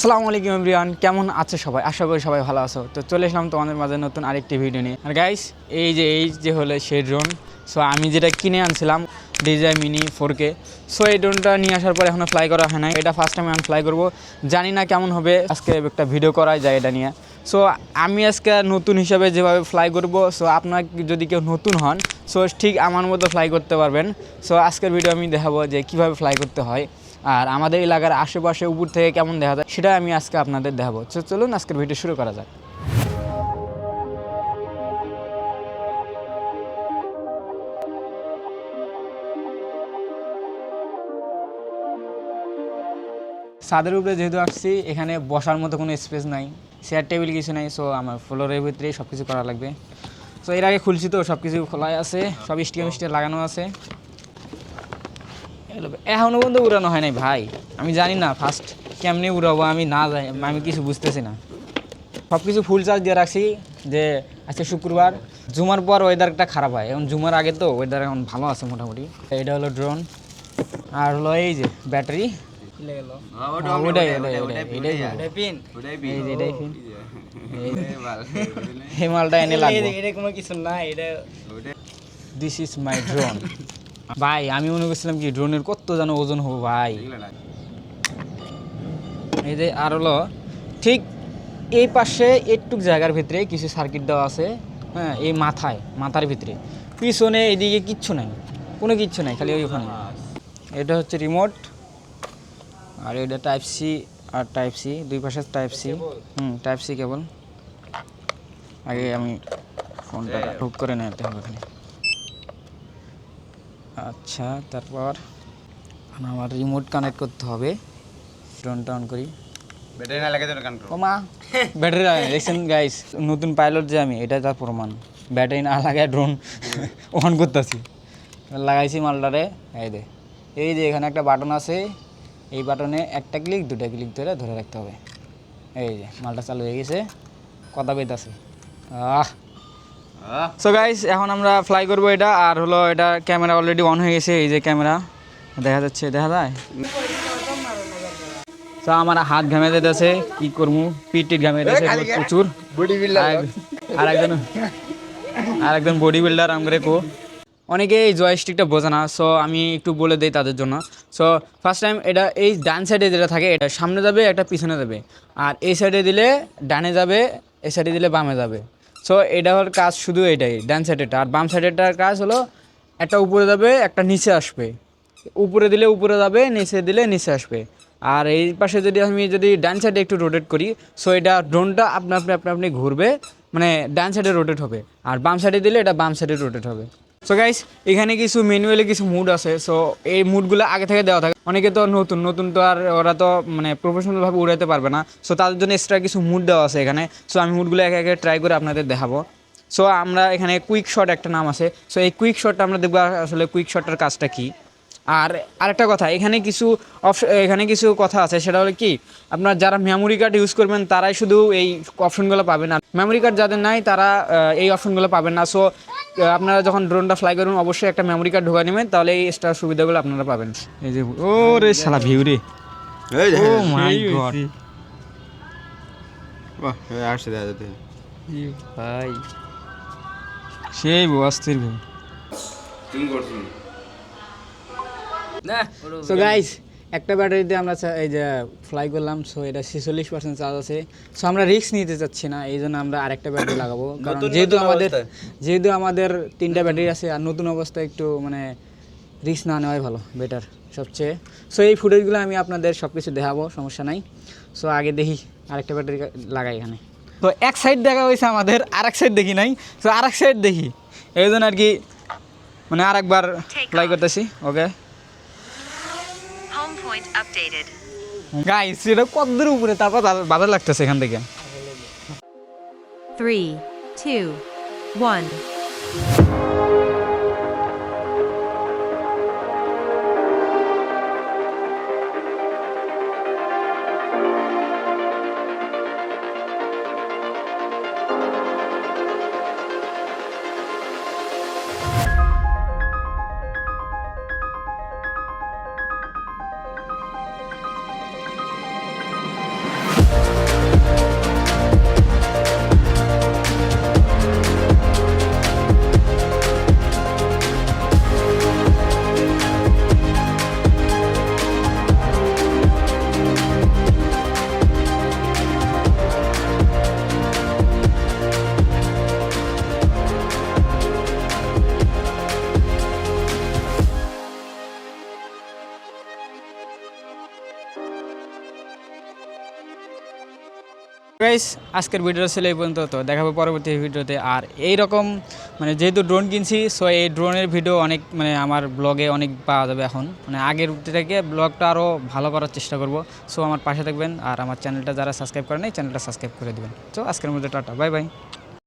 আসসালামু আলাইকুম এভরিওয়ান, কেমন আছে সবাই? আশা করি সবাই ভালো আছো। তো চলে এসলাম তোমাদের মাঝে নতুন আরেকটি ভিডিও নিয়ে। আর গাইস, এই যে হলো সেই ড্রোন। সো আমি যেটা কিনে আনছিলাম DJI Mini 4K। সো এই ড্রোনটা নিয়ে আসার পর এখনও ফ্লাই করা হয় না। এটা ফার্স্ট টাইম আমি ফ্লাই করবো, জানি না কেমন হবে। আজকে একটা ভিডিও করা যায় এটা নিয়ে। সো আমি আজকে নতুন হিসাবে যেভাবে ফ্লাই করব, সো আপনার যদি কেউ নতুন হন, সো ঠিক আমার মতো ফ্লাই করতে পারবেন। সো আজকের ভিডিও আমি দেখাবো যে কীভাবে ফ্লাই করতে হয়, আর আমাদের এলাকার আশেপাশে উপর থেকে কেমন দেখা যায় সেটা আমি আজকে আপনাদের দেখাবো। তো চলুন আজকের ভিডিও শুরু করা যাক। ছাদের উপরে যেহেতু আসছি, এখানে বসার মতো কোনো স্পেস নাই, চেয়ার টেবিল কিছু নাই। সো আমার ফ্লোরের ভিতরেই সব কিছু করা লাগবে। সো এর আগে খুলছি তো সব কিছু খোলাই আছে, সব স্টিকার লাগানো আছে। এখনও পর্যন্ত উড়ানো হয় নাই ভাই। আমি জানি না ফার্স্ট কেমনি উড়াবো, আমি কিছু বুঝতেছি না। সব কিছু ফুল চার্জ দিয়ে রাখছি যে আজকে শুক্রবার, জুমার পর ওয়েদারটা খারাপ হয়। এখন জুমার আগে তো ওয়েদার এখন ভালো আছে মোটামুটি। এটা হলো ড্রোন, আর হলো এই যে ব্যাটারি। এই মালটা এনে লাগবে। This is my drone. ভাই আমি মনে করছিলাম কি ড্রোনের কত যেন ওজন হবে ভাই। এই যে আর হলো ঠিক এই পাশে একটু জায়গার ভিতরে কিছু সার্কিট দেওয়া আছে। হ্যাঁ, এই মাথার ভিতরে, পিছনে এদিকে কিচ্ছু নাই, কোনো কিচ্ছু নাই, খালি ওইখানে। এটা হচ্ছে রিমোট, আর এটা টাইপ সি আর টাইপ সি, দুই পাশে type C. Type C cable. আগে আমি ফোনটা হুক করে নিতে হবে এখানে। আচ্ছা, তারপর আমার রিমোট কানেক্ট করতে হবে। ড্রোনটা অন করি। ব্যাটারি না লাগে তো কান করো মা। ব্যাটারি লাগে দেখছেন গাইস, নতুন পাইলট যে আমি, এটা তার প্রমাণ। ব্যাটারি না লাগায় ড্রোন অন করতেছি। লাগাইছি মালটারে। এই যে এখানে একটা বাটন আছে, এই বাটনে একটা ক্লিক দুটা ক্লিক ধরে রাখতে হবে। এই যে মালটা চালু হয়ে গেছে, কথা পেতেছে। সো গাইস, এখন আমরা ফ্লাই করবো এটা। আর হলো এটা ক্যামেরা অলরেডি অন হয়ে গেছে। এই যে ক্যামেরা দেখা যাচ্ছে, দেখা যায়। তো আমার হাত ঘামে যেতেছে, কি করবো, পিটির ঘামে যেতেছে প্রচুর। আর একজন বডি বিল্ডার আমরে কো। অনেকে এই জয়স্টিকটা বোঝে না, সো আমি একটু বলে দিই তাদের জন্য। সো ফার্স্ট টাইম এটা এই ডান সাইডে যেটা থাকে, এটা সামনে যাবে, একটা পিছনে যাবে। আর এই সাইডে দিলে ডানে যাবে, এই সাইডে দিলে বামে যাবে। সো এটা হল কাজ শুধু এটাই, ডান সাইডেরটা। আর বাম সাইডেরটার কাজ হলো একটা উপরে যাবে, একটা নিচে আসবে। উপরে দিলে উপরে যাবে, নিচে দিলে নিচে আসবে। আর এই পাশে যদি ডান সাইডে একটু রোটেট করি, সো এটা ড্রোনটা আপনি ঘুরবে, মানে ডান সাইডে রোটেট হবে। আর বাম সাইডে দিলে এটা বাম সাইডে রোটেট হবে। সো গাইস, এখানে কিছু ম্যানুয়ালি কিছু মুড আছে। সো এই মুডগুলো আগে থেকে দেওয়া থাকে। অনেকে তো নতুন তো, আর ওরা তো মানে প্রফেশনালভাবে উড়াতে পারবে না। সো তাদের জন্য এক্সট্রা কিছু মুড দেওয়া আছে এখানে। সো আমি মুডগুলো একে একে ট্রাই করে আপনাদের দেখাবো। সো আমরা এখানে কুইক শট একটা নাম আছে। সো এই কুইক শটটা আমরা দেখবো আসলে কুইক শটটার কাজটা কী। আর আরেকটা কথা, এখানে কিছু কথা আছে, সেটা হলো কি, আপনার যারা মেমোরি কার্ড ইউজ করবেন তারাই শুধু এই অপশনগুলো পাবেন। আর মেমোরি কার্ড যাদের নাই তারা এই অপশনগুলো পাবেন না। সো আপনারা যখন ড্রোনটা ফ্লাই করবেন অবশ্যই একটা মেমোরি কার্ড ঢোকা নেবেন, তাহলে এই এক্সট্রা সুবিধাগুলো আপনারা পাবেন। এই যে ও রে শালা ভিউ রে, ও মাই গড, বাহ আসছে দেখা যেতে ভাই সেই অস্থির ভিউ। তুমি করছো না। সো গাইস, একটা ব্যাটারিতে আমরা এই যে ফ্লাই করলাম। সো এটা 46% চার্জ আছে। সো আমরা রিস্ক নিতে চাচ্ছি না, এই জন্য আমরা আরেকটা ব্যাটারি লাগাবো। কারণ যেহেতু আমাদের 3টা ব্যাটারি আছে, আর নতুন অবস্থায় একটু মানে রিস্ক না নেওয়াই ভালো, বেটার সবচেয়ে। সো এই ফুটেজগুলো আমি আপনাদের সব কিছু দেখাবো, সমস্যা নাই। সো আগে দেখি আরেকটা ব্যাটারি লাগাই এখানে। তো এক সাইড দেখা হয়েছে আমাদের, আরেক সাইড দেখি নাই। সো আরেক সাইড দেখি, এই জন্য আর কি মানে আরেকবার ফ্লাই করতেছি। ওকে গাইস, এটা কত দূর উপরে, তারপর বাধা লাগতেছে এখান থেকে। 3, 2, 1. গাইস আজকের ভিডিওটা ছিল এই পর্যন্ত। তো দেখাবো পরবর্তী ভিডিওতে। আর এই রকম মানে যেহেতু ড্রোন কিনছি, সো এই ড্রোনের ভিডিও অনেক মানে আমার ব্লগে অনেক পাওয়া যাবে এখন, মানে আগের থেকে ব্লগটা আরও ভালো করার চেষ্টা করব। সো আমার পাশে থাকবেন আর আমার চ্যানেলটা যারা সাবস্ক্রাইব করেন এই চ্যানেলটা সাবস্ক্রাইব করে দেবেন। তো আজকের মধ্যে টাটা, বাই বাই।